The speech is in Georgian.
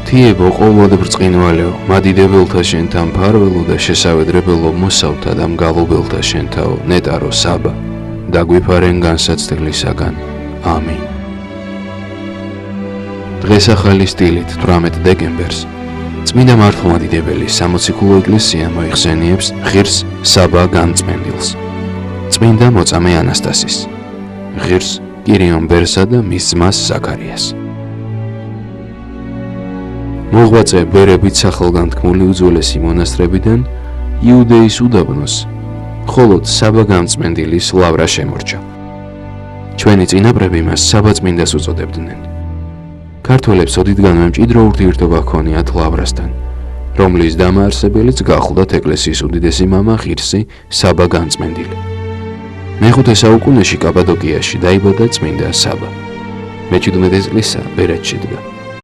თიებო ყოვლად ბრწყინვალეო, მადიდებელთა შენთან ფარველო და შესავედრებელო მოსავთა და მგალობელთა შენთაო, ნეტარო საბა, დაგვიფარენ განსაცდელისაგან. ამინ. დღეს ახალი სტილით 18 დეკემბერს წმინდა მართლმადიდებელი სამოციქულო ეკლესია მოიხსენიებს ღირს საბა განწმენდილს, წმინდა მოწამე ანასტასის, ღირს კირიონ ბერსა და მის ძმას ზაქარიას. მოღვაწე ბერებით სახელგანთქმული უძველესი მონასტრებიდან იუდეის უდაბნოს მხოლოდ საბა განწმენდილის ლავრა შემორჩა. ჩვენი წინაპრები მას საბაწმინდას უწოდებდნენ. ქართველებს ოდითგანვე მჭიდრო ურთიერთობა ჰქონიათ ლავრასთან, რომლის დამაარსებელიც გახლდათ ეკლესიის უდიდესი მამა ღირსი საბა განწმენდილი. მე-5 საუკუნეში კაპადოკიაში დაიბადა წმინდა საბა. მე-17 წლისა ბერეთში დგა.